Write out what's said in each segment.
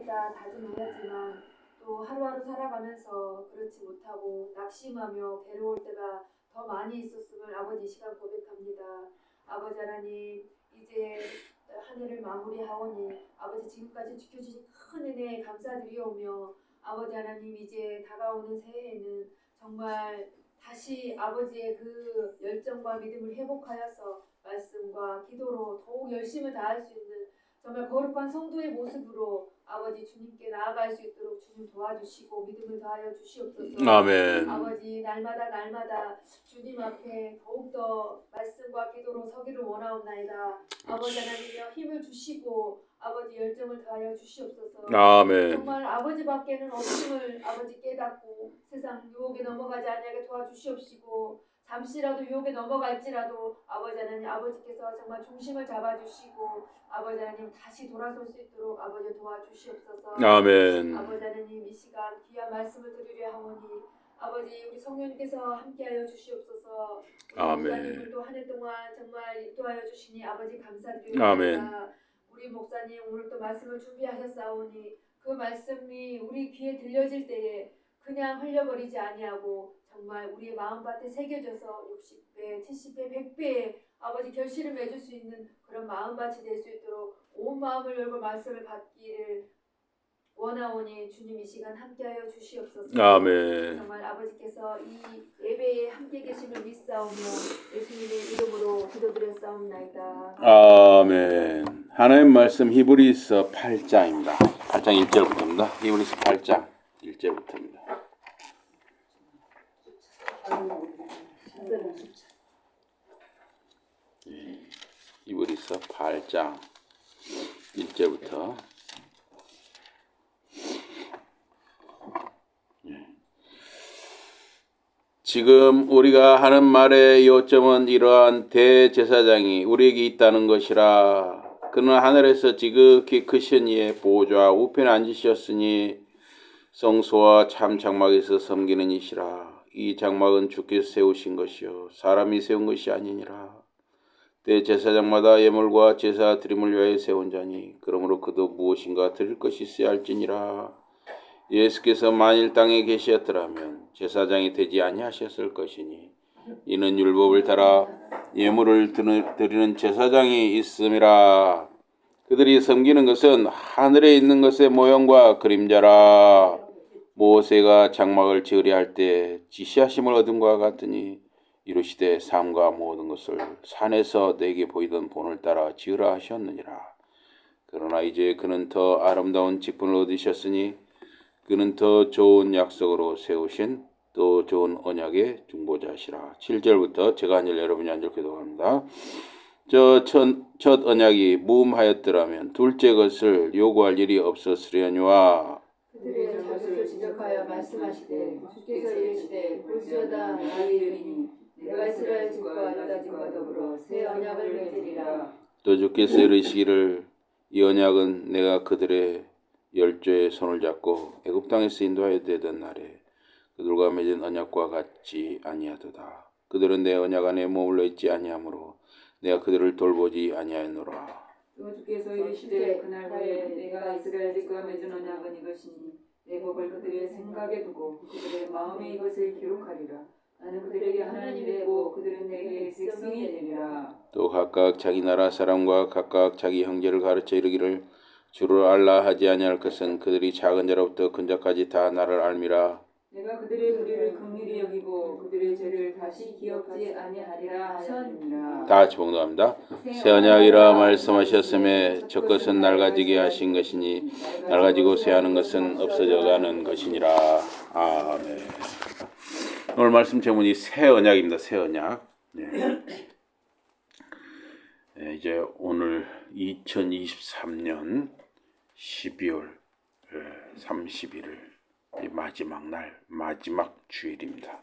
하겠다 다짐하였지만 또 하루하루 살아가면서 그렇지 못하고 낙심하며 괴로울 때가 더 많이 있었음을 아버지 이 시간 고백합니다. 아버지 하나님, 이제 한 해를 마무리하오니 아버지 지금까지 지켜주신 큰 은혜에 감사드리오며 아버지 하나님, 이제 다가오는 새해에는 정말 다시 아버지의 그 열정과 믿음을 회복하여서 말씀과 기도로 더욱 열심을 다할 수 있는 정말 거룩한 성도의 모습으로 아버지 주님께 나아갈 수 있도록 주님 도와주시고 믿음을 다하여 주시옵소서. 아멘. 아버지, 날마다 주님 앞에 더욱더 말씀과 기도로 서기를 원하옵나이다. 아버지 하나님여, 힘을 주시고 아버지 열정을 다하여 주시옵소서. 아멘. 정말 아버지밖에는 없음을 아버지 깨닫고 세상 유혹에 넘어가지 아니하게 도와주시옵시고, 잠시라도 유혹에 넘어갈지라도 아버지 하나님, 아버지께서 정말 중심을 잡아주시고 아버지 하나님 다시 돌아설 수 있도록 아버지 도와주시옵소서. 아멘. 아버지 하나님, 이 시간 귀한 말씀을 드리려 하오니 아버지 우리 성령님께서 함께하여 주시옵소서. 목사님을 또 한 해 동안 정말 인도하여 주시니 아버지 감사드립니다. 아멘. 우리 목사님 오늘 또 말씀을 준비하셨사오니 그 말씀이 우리 귀에 들려질 때에 그냥 흘려버리지 아니하고 정말 우리의 마음밭에 새겨져서 60배, 70배, 100배의 아버지 결실을 맺을 수 있는 그런 마음밭이 될 수 있도록 온 마음을 열고 말씀을 받기를 원하오니 주님 이 시간 함께하여 주시옵소서. 아멘. 정말 아버지께서 이 예배에 함께 계심을 믿사오며 예수님의 이름으로 기도드렸사옵나이다. 아멘. 하나님 말씀 히브리서 8장입니다. 8장 1절부터입니다. 히브리서 8장 1절부터입니다. 히브리서 8장 1절부터 지금 우리가 하는 말의 요점은 이러한 대제사장이 우리에게 있다는 것이라. 그는 하늘에서 지극히 크신 이의 보좌 우편에 앉으셨으니 성소와 참 장막에서 섬기는 이시라. 이 장막은 주께서 세우신 것이요 사람이 세운 것이 아니니라. 대제사장마다 예물과 제사 드림을 위하여 세운 자니 그러므로 그도 무엇인가 드릴 것이 있어야 할지니라. 예수께서 만일 땅에 계셨더라면 제사장이 되지 아니하셨을 것이니 이는 율법을 따라 예물을 드리는 제사장이 있음이라. 그들이 섬기는 것은 하늘에 있는 것의 모형과 그림자라. 모세가 장막을 지으려 할 때 지시하심을 얻음과 같으니 이르시되 삶과 모든 것을 산에서 내게 보이던 본을 따라 지으라 하셨느니라. 그러나 이제 그는 더 아름다운 직분을 얻으셨으니 그는 더 좋은 약속으로 세우신 또 좋은 언약의 중보자시라. 7절부터 제가 한 절 여러분이 한 절 기도합니다. 첫 언약이 무음하였더라면 둘째 것을 요구할 일이 없었으려니와 그들의 잘못을 지적하여 말씀하시되 주께서 이르시되 볼지어다 나의 이름이니 내가 이스라엘 집과 유다 집과 더불어 새 언약을 맺으리라. 또 주께서 이르시기를 이 언약은 내가 그들의 열조의 손을 잡고 애굽 땅에서 인도하여 되던 날에 그들과 맺은 언약과 같지 아니하도다. 그들은 내 언약 안에 머물러 있지 아니하므로 내가 그들을 돌보지 아니하였노라. 또 주께서 이르시되 그날 후에 내가 이스라엘 집과 맺은 언약은 이것이니 내 법을 그들의 생각에 두고 그들의 마음에 이것을 기록하리라. 나는 그들에게 하나님이 되고 그들은 내게 백성이 되리라. 또 각각 자기 나라 사람과 각각 자기 형제를 가르쳐 이르기를 주를 알라 하지 아니할 것은 그들이 작은 자로부터 큰 자까지 다 나를 알미라. 내가 그들의 불의를 긍휼히 여기고 그들의 죄를 다시 기억지 아니하리라 하셨느니라. 다 같이 봉독합니다. 새 언약이라 말씀하셨음에 첫 것은 낡아지게 하신 것이니 낡아지고 쇠하는 것은 없어져가는 것이니라. 아멘. 오늘 말씀 제목이 새 언약입니다. 새 언약. 네, 이제 오늘 2023년 12월 31일 마지막 날, 마지막 주일입니다.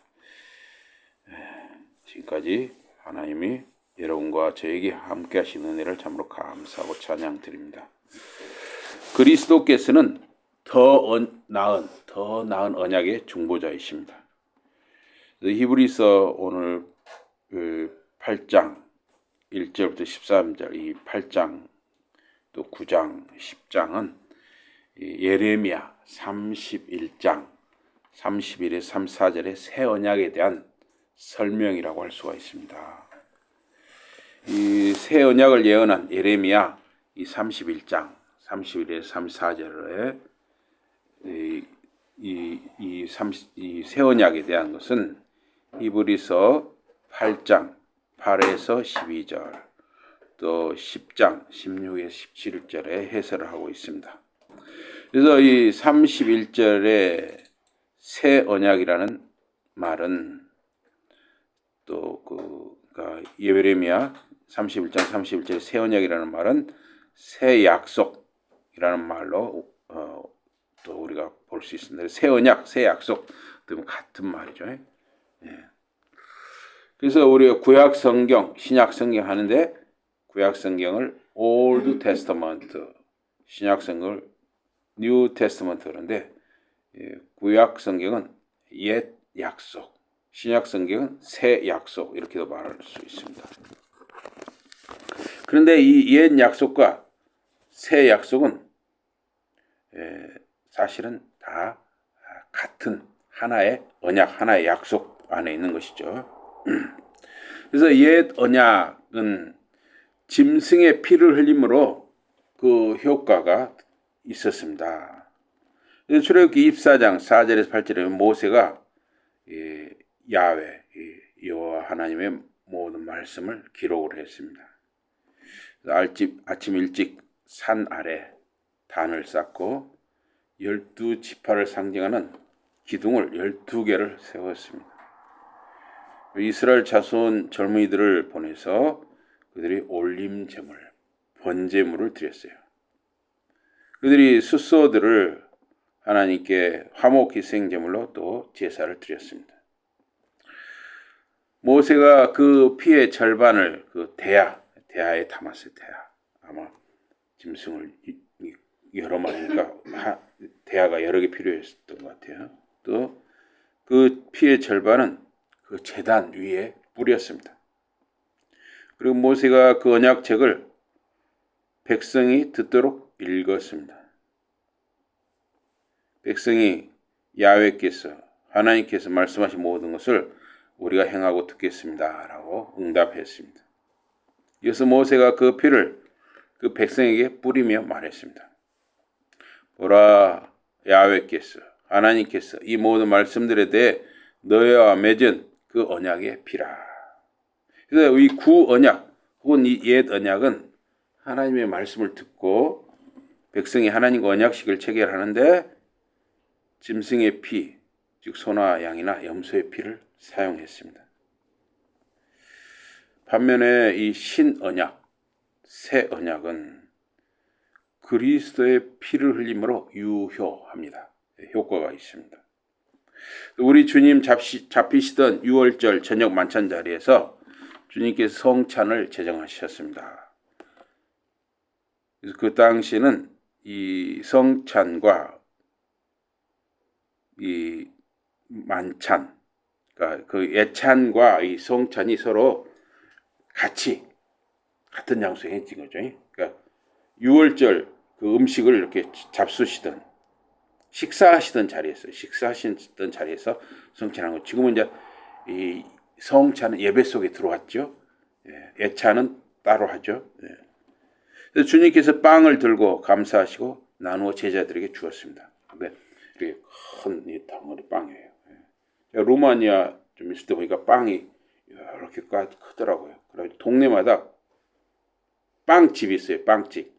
지금까지 하나님이 여러분과 저에게 함께 하신 은혜를 참으로 감사하고 찬양드립니다. 그리스도께서는 더 나은 언약의 중보자이십니다. 히브리서 오늘 8장 1절부터 13절 이 8장 또 9장 10장은 예레미야 31장 31에 34절의 새 언약에 대한 설명이라고 할 수가 있습니다. 이 새 언약을 예언한 예레미야 이 31장 31에 34절에 이 새 언약에 대한 것은 히브리서 8장 8에서 12절 또 10장 16에서 17절에 해설을 하고 있습니다. 그래서 이 31절에 새 언약이라는 말은 또 그러니까 예레미야 31장 31절에 새 언약이라는 말은 새 약속이라는 말로 또 우리가 볼 수 있습니다. 새 언약, 새 약속 같은 말이죠. 예. 그래서 우리가 구약 성경, 신약 성경 하는데 구약 성경을 Old Testament, 신약 성경을 New Testament 그런데 구약 성경은 옛 약속, 신약 성경은 새 약속 이렇게도 말할 수 있습니다. 그런데 이 옛 약속과 새 약속은 사실은 다 같은 하나의 언약, 하나의 약속 안에 있는 것이죠. 그래서 옛 언약은 짐승의 피를 흘림으로 그 효과가 있었습니다. 출애굽기 24장 4절에서 8절에 모세가 야훼 여호와 하나님의 모든 말씀을 기록을 했습니다. 아침 일찍 산 아래 단을 쌓고 12지파를 상징하는 기둥을 12개를 세웠습니다. 이스라엘 자손 젊은이들을 보내서 그들이 올림제물, 번제물을 드렸어요. 그들이 숫소들을 하나님께 화목희생제물로 또 제사를 드렸습니다. 모세가 그 피의 절반을 그 대야에 담았어요. 대야. 아마 짐승을 여러 마리니까 대야가 여러 개 필요했던 것 같아요. 또 그 피의 절반은 그 제단 위에 뿌렸습니다. 그리고 모세가 그 언약책을 백성이 듣도록 읽었습니다. 백성이 야훼께서 하나님께서 말씀하신 모든 것을 우리가 행하고 듣겠습니다 라고 응답했습니다. 이어서 모세가 그 피를 그 백성에게 뿌리며 말했습니다. 보라, 야훼께서 하나님께서 이 모든 말씀들에 대해 너희와 맺은 그 언약의 피라. 그래서 이 구언약 혹은 이 옛 언약은 하나님의 말씀을 듣고 백성이 하나님과 언약식을 체결하는데 짐승의 피, 즉 소나 양이나 염소의 피를 사용했습니다. 반면에 이 신언약, 새 언약은 그리스도의 피를 흘림으로 유효합니다. 효과가 있습니다. 우리 주님 잡히시던 6월절 저녁 만찬 자리에서 주님께서 성찬을 제정하셨습니다. 그래서 그 당시에는 이 성찬과 이 만찬, 그러니까 그 예찬과 이 성찬이 서로 같은 장소에 해진 거죠. 그러니까 6월절 그 음식을 이렇게 잡수시던 식사하시던 자리에서 성찬한 거. 지금은 이제 이 성찬은 예배 속에 들어왔죠. 예찬은 따로 하죠. 그래서 주님께서 빵을 들고 감사하시고 나누어 제자들에게 주었습니다. 근데 이렇게 큰 이 덩어리 빵이에요. 루마니아 좀 있을 때 보니까 빵이 이렇게 크더라고요. 그래서 동네마다 빵집이 있어요. 빵집.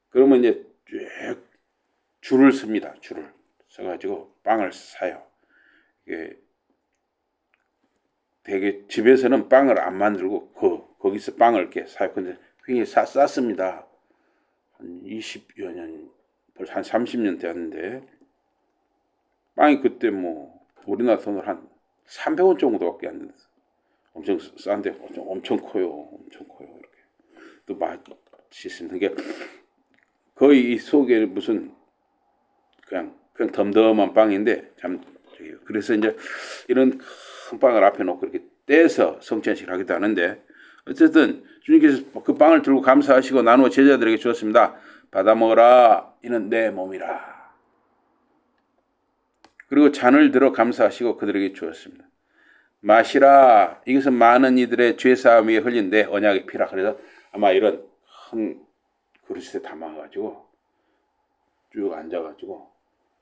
그러면 이제 쭉 줄을 섭니다. 줄을 서가지고 빵을 사요. 이게 되게 집에서는 빵을 안 만들고 거기서 빵을 이렇게 사요. 근데 굉장히 쌌습니다. 한 20여 년, 벌써 한 30년 되었는데 빵이 그때 뭐 우리나라 돈으로 한 300원 정도밖에 안 됐어요. 엄청 싼데 엄청 커요. 엄청 커요. 이렇게 또 맛있습니다. 이게 거의 이 속에 무슨 그냥 덤덤한 빵인데 참 그래서 이제 이런 큰 빵을 앞에 놓고 이렇게 떼서 성찬식을 하기도 하는데 어쨌든 주님께서 그 빵을 들고 감사하시고 나누어 제자들에게 주었습니다. 받아 먹어라. 이는 내 몸이라. 그리고 잔을 들어 감사하시고 그들에게 주었습니다. 마시라. 이것은 많은 이들의 죄사함 위에 흘린 내 언약의 피라. 그래서 아마 이런 큰 그릇에 담아가지고 쭉 앉아가지고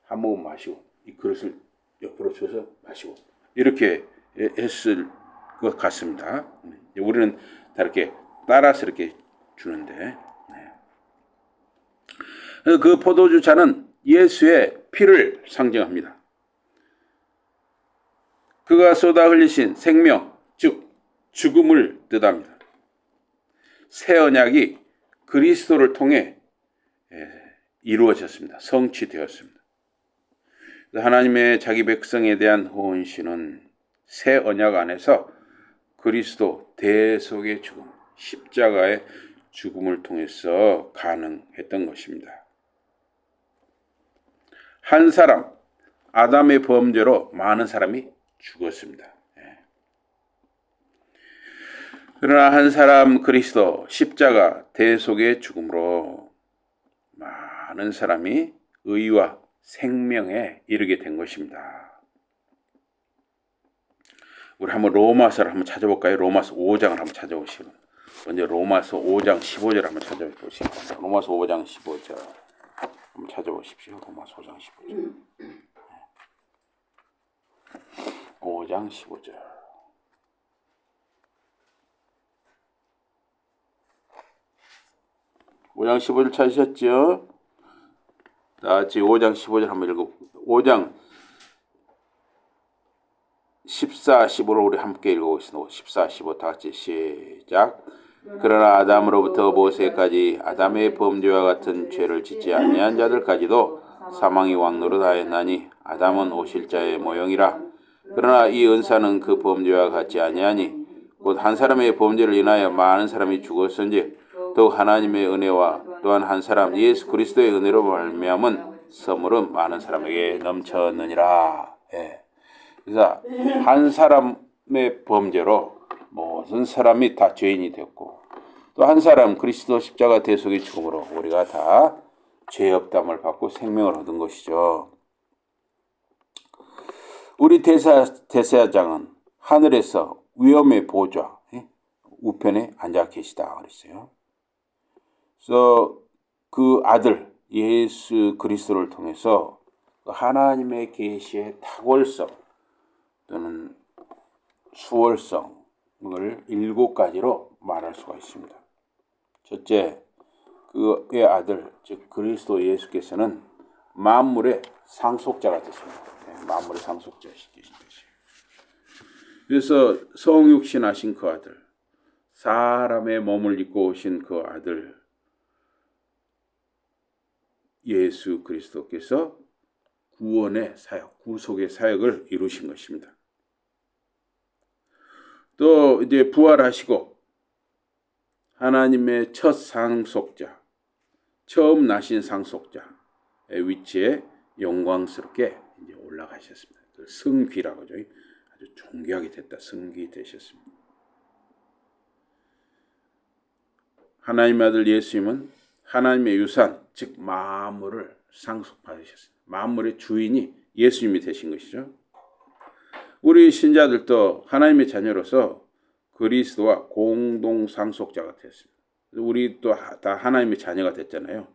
한 모금 마시고 이 그릇을 옆으로 쳐서 마시고 이렇게 했을 것 같습니다. 우리는 다 이렇게 따라서 이렇게 주는데 그 포도주 잔은 예수의 피를 상징합니다. 그가 쏟아 흘리신 생명, 즉 죽음을 뜻합니다. 새 언약이 그리스도를 통해 이루어졌습니다. 성취되었습니다. 하나님의 자기 백성에 대한 헌신은 새 언약 안에서 그리스도 대속의 죽음, 십자가의 죽음을 통해서 가능했던 것입니다. 한 사람, 아담의 범죄로 많은 사람이 죽었습니다. 그러나 한 사람 그리스도 십자가 대속의 죽음으로 많은 사람이 의와 생명에 이르게 된 것입니다. 우리 한번 로마서를 한번 찾아볼까요? 로마서 5장을 한번 찾아보시고 먼저 로마서 5장 15절 한번 찾아보시고 로마서 5장 15절 한번 찾아보십시오. 로마서 5장 15절 5장 15절 5장 15절 찾으셨죠? 다 같이 5장 15절 한번 읽어. 5장 14, 15를 우리 함께 읽어보겠습니다. 14, 15 다 같이 시작. 그러나 아담으로부터 모세까지 아담의 범죄와 같은 죄를 짓지 아니한 자들까지도 사망이 왕노릇하였나니 아담은 오실 자의 모형이라. 그러나 이 은사는 그 범죄와 같지 아니하니 곧 한 사람의 범죄를 인하여 많은 사람이 죽었은지 또 하나님의 은혜와 또한 한 사람 예수 그리스도의 은혜로 말미암은 선물은 많은 사람에게 넘쳤느니라. 그래서 한 사람의 범죄로 모든 사람이 다 죄인이 됐고 또 한 사람 그리스도 십자가 대속의 죽음으로 우리가 다 죄업담을 받고 생명을 얻은 것이죠. 우리 대제사장은 하늘에서 위엄의 보좌 우편에 앉아 계시다 그랬어요. 그래서 그 아들 예수 그리스도를 통해서 하나님의 계시의 탁월성 또는 수월성을 7가지로 말할 수가 있습니다. 첫째, 그의 아들 즉 그리스도 예수께서는 만물의 상속자가 됐습니다. 만물의 상속자시kin 것이에요. 그래서 성육신하신 그 아들, 사람의 몸을 입고 오신 그 아들 예수 그리스도께서 구원의 사역, 구속의 사역을 이루신 것입니다. 또 이제 부활하시고 하나님의 첫 상속자, 처음 나신 상속자의 위치에 영광스럽게 이제 올라가셨습니다. 승귀라고 하죠. 아주 존귀하게 됐다. 승귀 되셨습니다. 하나님의 아들 예수님은 하나님의 유산, 즉 만물을 상속받으셨습니다. 만물의 주인이 예수님이 되신 것이죠. 우리 신자들도 하나님의 자녀로서 그리스도와 공동 상속자가 됐습니다. 우리 또 다 하나님의 자녀가 됐잖아요.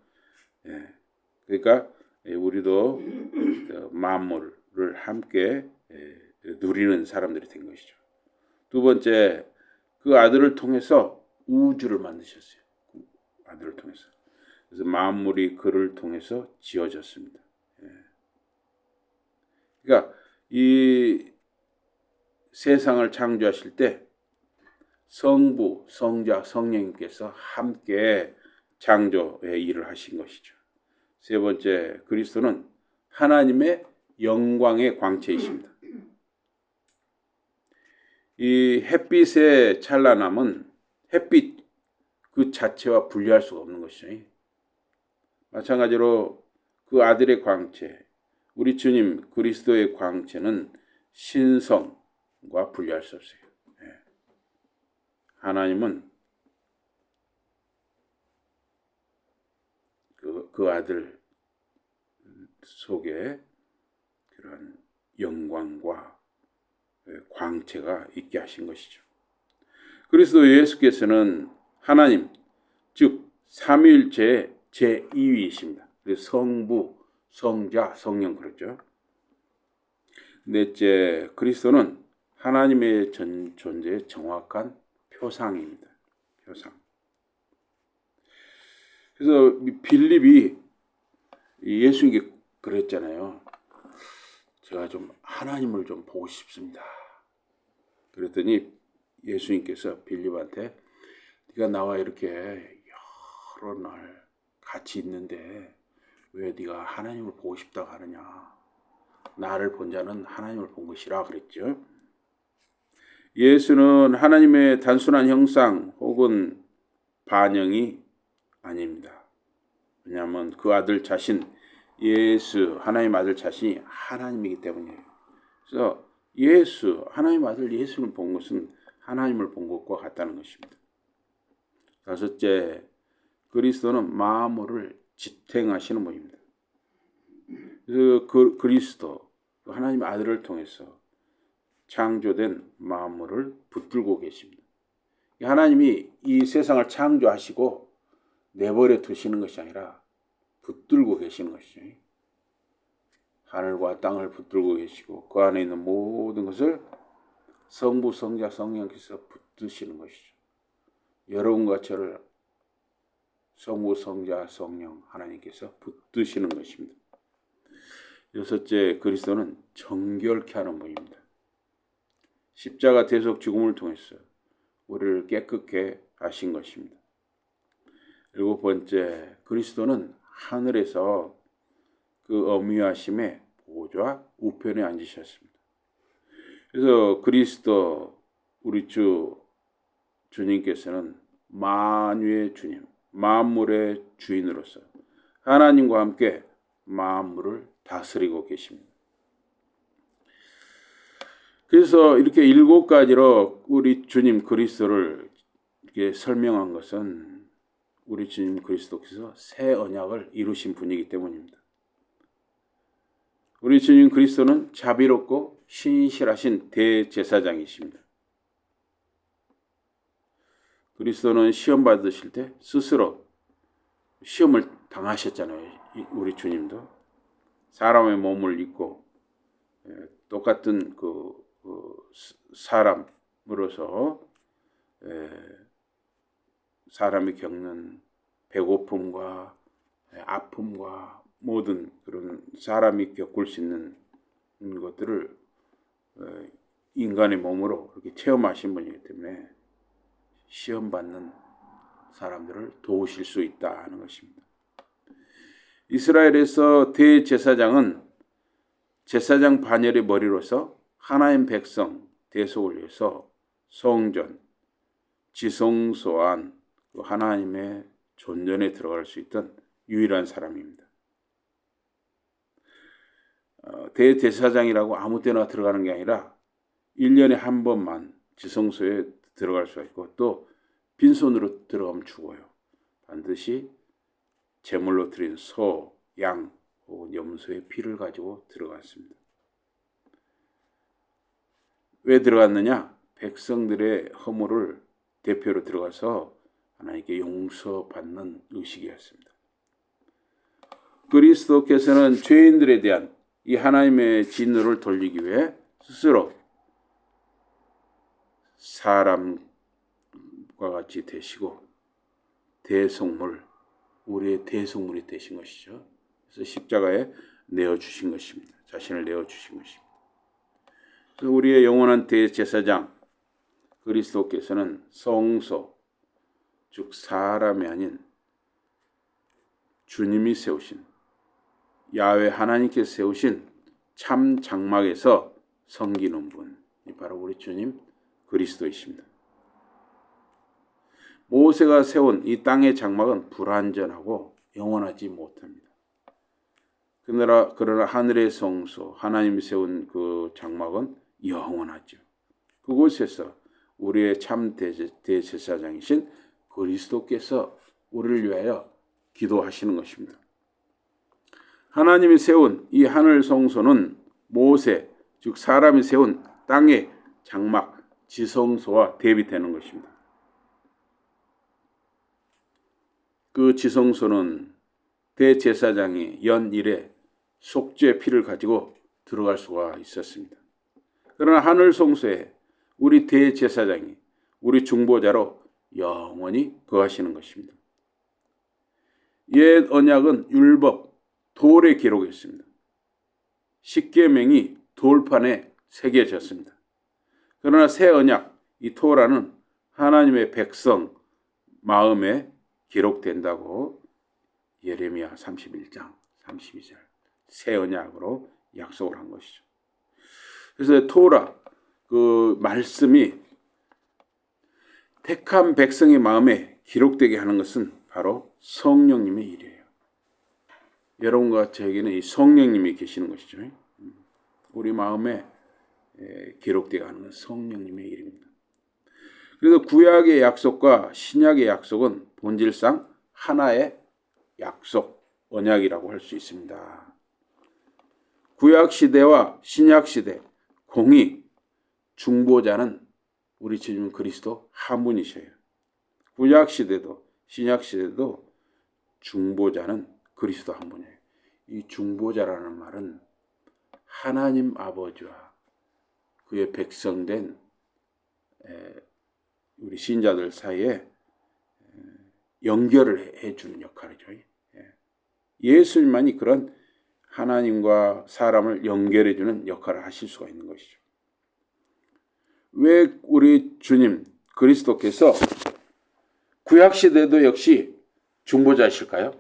그러니까 우리도 만물을 함께 누리는 사람들이 된 것이죠. 두 번째, 그 아들을 통해서 우주를 만드셨어요. 아들을 통해서. 그래서 만물이 그를 통해서 지어졌습니다. 그러니까 이 세상을 창조하실 때 성부, 성자, 성령님께서 함께 창조의 일을 하신 것이죠. 세 번째, 그리스도는 하나님의 영광의 광채이십니다. 이 햇빛의 찬란함은 햇빛 그 자체와 분리할 수가 없는 것이죠. 마찬가지로 그 아들의 광채, 우리 주님 그리스도의 광채는 신성과 분리할 수 없어요. 하나님은 그 아들 속에 그런 영광과 광채가 있게 하신 것이죠. 그리스도 예수께서는 하나님, 즉 삼위일체의 제2위이십니다. 그래서 성부, 성자, 성령 그렇죠. 넷째, 그리스도는 하나님의 존재의 정확한 표상입니다. 표상. 그래서 빌립이 예수님께 그랬잖아요. 제가 좀 하나님을 좀 보고 싶습니다. 그랬더니 예수님께서 빌립한테 네가 나와 이렇게 여러 날 같이 있는데 왜 네가 하나님을 보고 싶다고 하느냐. 나를 본 자는 하나님을 본 것이라 그랬죠. 예수는 하나님의 단순한 형상 혹은 반영이 아닙니다. 왜냐하면 그 아들 자신, 예수, 하나님 아들 자신이 하나님이기 때문이에요. 그래서 하나님 아들 예수를 본 것은 하나님을 본 것과 같다는 것입니다. 다섯째, 그리스도는 만물을 지탱하시는 분입니다. 그래서 그리스도, 하나님 아들을 통해서 창조된 만물을 붙들고 계십니다. 하나님이 이 세상을 창조하시고 내버려 두시는 것이 아니라 붙들고 계시는 것이죠. 하늘과 땅을 붙들고 계시고 그 안에 있는 모든 것을 성부, 성자, 성령께서 붙드시는 것이죠. 여러분과 저를 성부, 성자, 성령 하나님께서 붙드시는 것입니다. 여섯째, 그리스도는 정결케 하는 분입니다. 십자가 대속 죽음을 통해서 우리를 깨끗게 하신 것입니다. 일곱 번째, 그리스도는 하늘에서 그 어미하심의 보좌 우편에 앉으셨습니다. 그래서 그리스도 우리 주님께서는 만유의 주님, 만물의 주인으로서 하나님과 함께 만물을 다스리고 계십니다. 그래서 이렇게 7가지로 우리 주님 그리스도를 이렇게 설명한 것은 우리 주님 그리스도께서 새 언약을 이루신 분이기 때문입니다. 우리 주님 그리스도는 자비롭고 신실하신 대제사장이십니다. 그리스도는 시험 받으실 때 스스로 시험을 당하셨잖아요. 우리 주님도 사람의 몸을 입고 똑같은 사람으로서 사람이 겪는 배고픔과 아픔과 모든 그런 사람이 겪을 수 있는 것들을 인간의 몸으로 그렇게 체험하신 분이기 때문에 시험받는 사람들을 도우실 수 있다 하는 것입니다. 이스라엘에서 대제사장은 제사장 반열의 머리로서 하나님 백성 대속을 위해서 성전, 지성소 안 하나님의 존전에 들어갈 수 있던 유일한 사람입니다. 대제사장이라고 아무 때나 들어가는 게 아니라 1년에 한 번만 지성소에 들어갈 수가 있고 또 빈손으로 들어가면 죽어요. 반드시 제물로 드린 소, 양 혹은 염소의 피를 가지고 들어갔습니다. 왜 들어갔느냐? 백성들의 허물을 대표로 들어가서 하나님께 용서받는 의식이었습니다. 그리스도께서는 죄인들에 대한 이 하나님의 진노를 돌리기 위해 스스로 사람과 같이 되시고 대속물, 우리의 대속물이 되신 것이죠. 그래서 십자가에 내어주신 것입니다. 자신을 내어주신 것입니다. 그래서 우리의 영원한 대제사장 그리스도께서는 성소, 즉 사람이 아닌 주님이 세우신 야훼 하나님께서 세우신 참 장막에서 섬기는 분이 바로 우리 주님 그리스도이십니다. 모세가 세운 이 땅의 장막은 불완전하고 영원하지 못합니다. 그러나 하늘의 성소, 하나님이 세운 그 장막은 영원하죠. 그곳에서 우리의 참 대제사장이신 그리스도께서 우리를 위하여 기도하시는 것입니다. 하나님이 세운 이 하늘 성소는 모세, 즉 사람이 세운 땅의 장막, 지성소와 대비되는 것입니다. 그 지성소는 대제사장이 연 1회 속죄 피를 가지고 들어갈 수가 있었습니다. 그러나 하늘 성소에 우리 대제사장이 우리 중보자로 영원히 거하시는 것입니다. 옛 언약은 율법, 돌에 기록했습니다. 십계명이 돌판에 새겨졌습니다. 그러나 새 언약, 이 토라는 하나님의 백성 마음에 기록된다고 예레미야 31장 32절 새 언약으로 약속을 한 것이죠. 그래서 토라 그 말씀이 택한 백성의 마음에 기록되게 하는 것은 바로 성령님의 일이에요. 여러분과 저에게는 이 성령님이 계시는 것이죠. 우리 마음에 기록되게 하는 건 성령님의 일입니다. 그래서 구약의 약속과 신약의 약속은 본질상 하나의 약속, 언약이라고 할 수 있습니다. 구약 시대와 신약 시대 공의 중보자는 우리 주님 그리스도 한 분이셔요. 구약 시대도 신약 시대도 중보자는 그리스도 한 분이에요. 이 중보자라는 말은 하나님 아버지와 그의 백성된 우리 신자들 사이에 연결을 해주는 역할이죠. 예수님만이 그런 하나님과 사람을 연결해주는 역할을 하실 수가 있는 것이죠. 왜 우리 주님 그리스도께서 구약시대도 역시 중보자이실까요?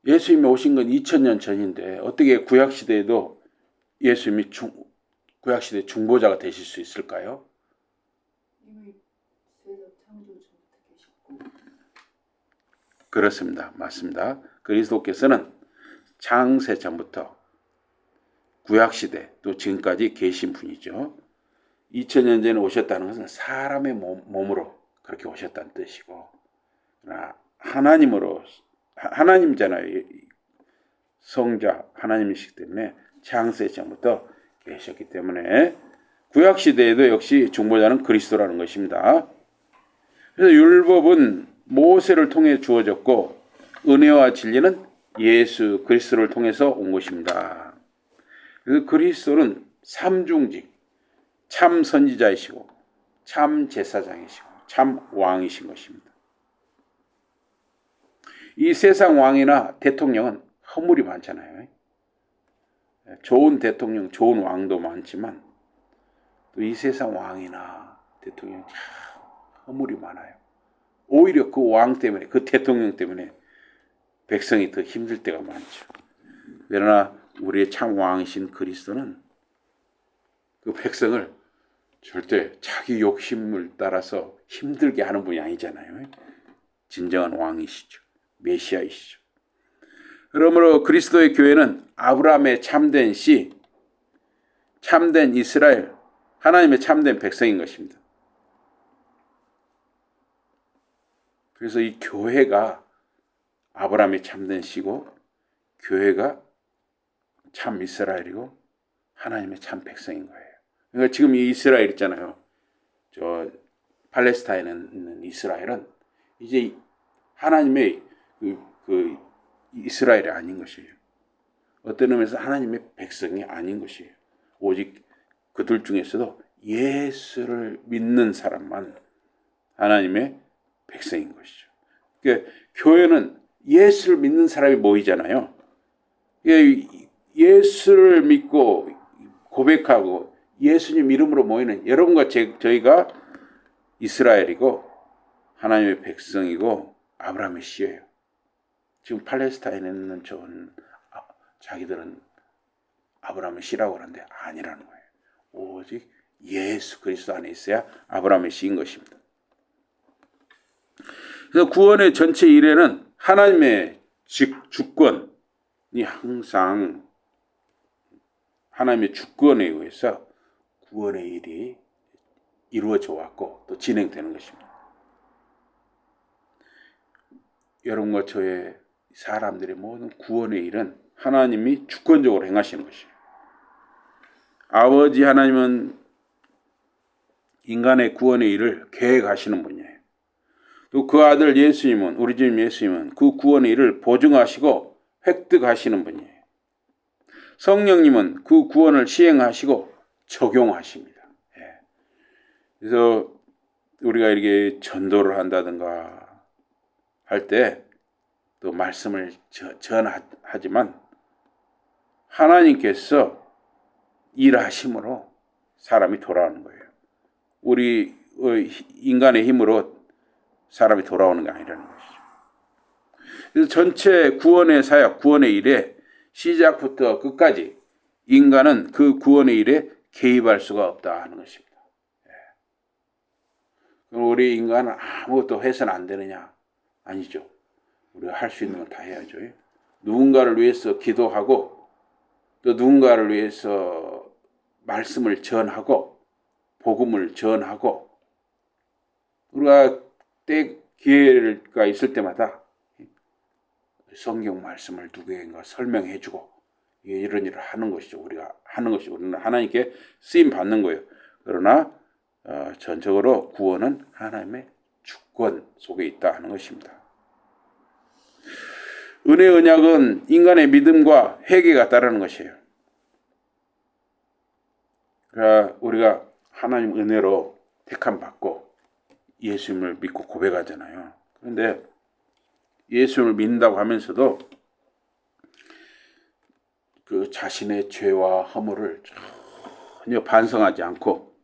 예수님이 오신 건 2000년 전인데 어떻게 구약시대에도 예수님이 구약시대 중보자가 되실 수 있을까요? 이미 세상 창조 전부터 계셨고. 그렇습니다. 맞습니다. 그리스도께서는 창세 전부터 구약시대 또 지금까지 계신 분이죠. 2000년 전에 오셨다는 것은 사람의 몸으로 그렇게 오셨다는 뜻이고, 하나님으로, 하나님이잖아요. 성자 하나님이시기 때문에 창세 전부터 계셨기 때문에 구약시대에도 역시 중보자는 그리스도라는 것입니다. 그래서 율법은 모세를 통해 주어졌고 은혜와 진리는 예수 그리스도를 통해서 온 것입니다. 그래서 그리스도는 삼중직, 참 선지자이시고 참 제사장이시고 참 왕이신 것입니다. 이 세상 왕이나 대통령은 허물이 많잖아요. 좋은 대통령, 좋은 왕도 많지만 또 이 세상 왕이나 대통령 참 허물이 많아요. 오히려 그 왕 때문에, 그 대통령 때문에 백성이 더 힘들 때가 많죠. 그러나 우리의 참 왕이신 그리스도는 그 백성을 절대 자기 욕심을 따라서 힘들게 하는 분이 아니잖아요. 진정한 왕이시죠. 메시아이시죠. 그러므로 그리스도의 교회는 아브라함의 참된 씨, 참된 이스라엘, 하나님의 참된 백성인 것입니다. 그래서 이 교회가 아브라함의 참된 씨고 교회가 참 이스라엘이고 하나님의 참 백성인 거예요. 그러니까 지금 이 이스라엘 있잖아요. 저 팔레스타인에 있는 이스라엘은 이제 하나님의 그 이스라엘이 아닌 것이에요. 어떤 의미에서 하나님의 백성이 아닌 것이에요. 오직 그들 중에서도 예수를 믿는 사람만 하나님의 백성인 것이죠. 그러니까 교회는 예수를 믿는 사람이 모이잖아요. 예수를 믿고 고백하고 예수님 이름으로 모이는 여러분과 저희가 이스라엘이고 하나님의 백성이고 아브라함의 씨예요. 지금 팔레스타인에 있는 자기들은 아브라함의 씨라고 하는데 아니라는 거예요. 오직 예수 그리스도 안에 있어야 아브라함의 씨인 것입니다. 그래서 구원의 전체 일에는 하나님의 주권이 항상 하나님의 주권에 의해서 구원의 일이 이루어져 왔고 또 진행되는 것입니다. 여러분과 저의 사람들의 모든 구원의 일은 하나님이 주권적으로 행하시는 것이에요. 아버지 하나님은 인간의 구원의 일을 계획하시는 분이에요. 또 그 아들 예수님은, 우리 주님 예수님은 그 구원의 일을 보증하시고 획득하시는 분이에요. 성령님은 그 구원을 시행하시고 적용하십니다. 예. 그래서 우리가 이렇게 전도를 한다든가 할 때 또 말씀을 전하지만 하나님께서 일하심으로 사람이 돌아오는 거예요. 우리 인간의 힘으로 사람이 돌아오는 게 아니라는 것이죠. 그래서 전체 구원의 사역, 구원의 일에 시작부터 끝까지 인간은 그 구원의 일에 개입할 수가 없다 하는 것입니다. 그럼 우리 인간은 아무것도 해서는 안 되느냐? 아니죠. 우리가 할 수 있는 건 다 해야죠. 누군가를 위해서 기도하고 또 누군가를 위해서 말씀을 전하고 복음을 전하고 우리가 때 기회가 있을 때마다 성경 말씀을 누구에게 설명해주고 이런 일을 하는 것이죠. 우리가 하는 것이죠. 우리는 하나님께 쓰임 받는 거예요. 그러나 전적으로 구원은 하나님의 주권 속에 있다 하는 것입니다. 은혜 언약은 인간의 믿음과 회개가 따르는 것이에요. 그러니까 우리가 하나님 은혜로 택함 받고 예수님을 믿고 고백하잖아요. 그런데 예수님을 믿는다고 하면서도 그 자신의 죄와 허물을 전혀 반성하지 않고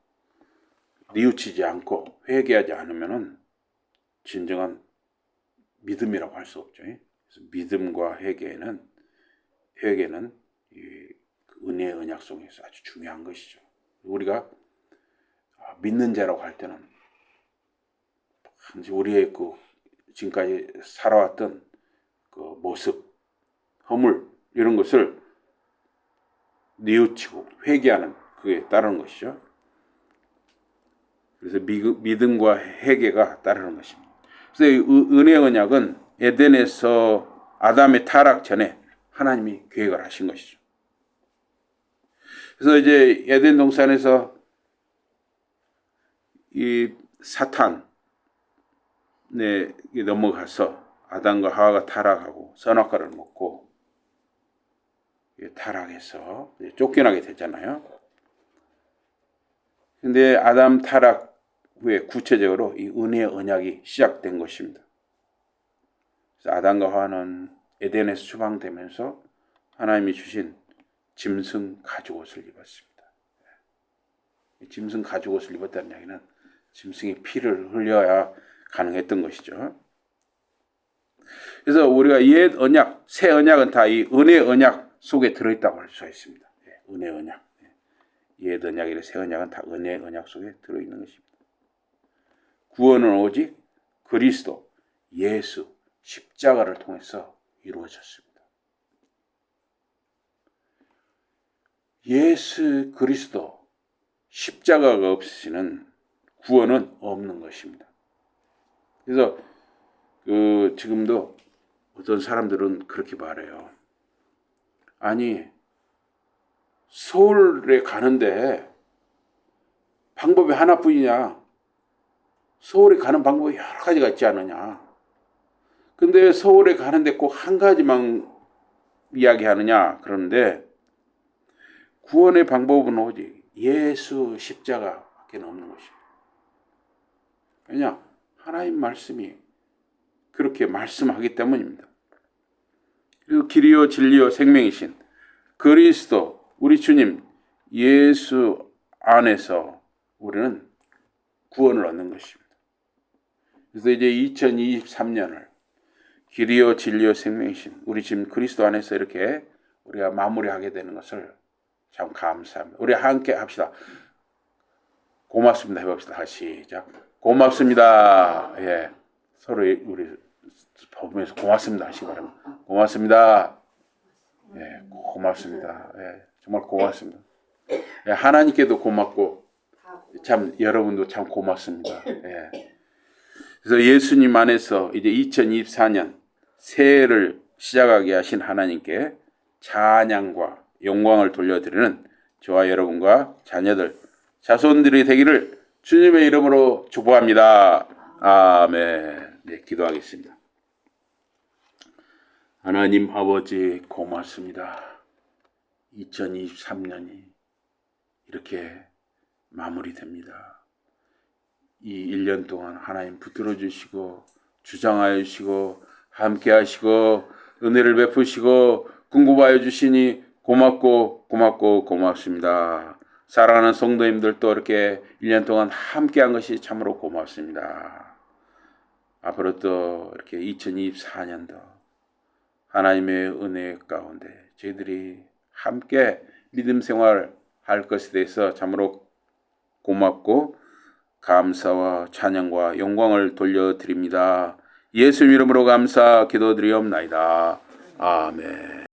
뉘우치지 않고 회개하지 않으면은 진정한 믿음이라고 할 수 없죠. 그래서 믿음과 회개는 이 은혜의 언약 속에서 아주 중요한 것이죠. 우리가 믿는 자라고 할 때는 우리의 그 지금까지 살아왔던 그 모습, 허물 이런 것을 뉘우치고 회개하는 그게 따르는 것이죠. 그래서 믿음과 회개가 따르는 것입니다. 그래서 은혜의 언약은 에덴에서 아담의 타락 전에 하나님이 계획을 하신 것이죠. 그래서 이제 에덴 동산에서 이 사탄에 넘어가서 아담과 하와가 타락하고 선악과를 먹고 타락해서 쫓겨나게 되잖아요. 근데 아담 타락 후에 구체적으로 이 은혜의 언약이 시작된 것입니다. 그래서 아담과 하와는 에덴에서 추방되면서 하나님이 주신 짐승 가죽옷을 입었습니다. 짐승 가죽옷을 입었다는 이야기는 짐승이 피를 흘려야 가능했던 것이죠. 그래서 우리가 옛 언약, 새 언약은 다 이 은혜의 언약 속에 들어있다고 할 수가 있습니다. 은혜의 언약. 옛 언약이나 새 언약은 다 은혜의 언약 속에 들어있는 것입니다. 구원은 오직 그리스도, 예수, 십자가를 통해서 이루어졌습니다. 예수 그리스도, 십자가가 없이는 구원은 없는 것입니다. 그래서 지금도 어떤 사람들은 그렇게 말해요. 아니, 서울에 가는데 방법이 하나뿐이냐? 서울에 가는 방법이 여러 가지가 있지 않느냐? 근데 서울에 가는데 꼭 한 가지만 이야기하느냐? 그런데 구원의 방법은 오직 예수 십자가밖에 없는 것이에요. 왜냐? 하나님 말씀이 그렇게 말씀하기 때문입니다. 그리고 길이요 진리요 생명이신 그리스도 우리 주님 예수 안에서 우리는 구원을 얻는 것입니다. 그래서 이제 2023년을 길이요 진리요 생명이신 우리 주님 그리스도 안에서 이렇게 우리가 마무리하게 되는 것을 참 감사합니다. 우리 함께 합시다. 고맙습니다. 해봅시다. 시작. 고맙습니다. 예, 서로 우리 보면서 고맙습니다 하시기 바랍니다. 고맙습니다. 예, 고맙습니다. 예, 정말 고맙습니다. 예, 하나님께도 고맙고 참 여러분도 참 고맙습니다. 예. 그래서 예수님 안에서 이제 2024년 새해를 시작하게 하신 하나님께 찬양과 영광을 돌려드리는 저와 여러분과 자녀들, 자손들이 되기를 주님의 이름으로 축복합니다. 아멘. 네, 기도하겠습니다. 하나님 아버지 고맙습니다. 2023년이 이렇게 마무리됩니다. 이 1년 동안 하나님 붙들어 주시고 주장하여 주시고 함께 하시고 은혜를 베푸시고 궁구하여 주시니 고맙습니다. 사랑하는 성도님들도 이렇게 1년 동안 함께 한 것이 참으로 고맙습니다. 앞으로 또 이렇게 2024년도 하나님의 은혜 가운데 저희들이 함께 믿음 생활 할 것에 대해서 참으로 고맙고 감사와 찬양과 영광을 돌려드립니다. 예수 이름으로 감사 기도드리옵나이다. 아멘.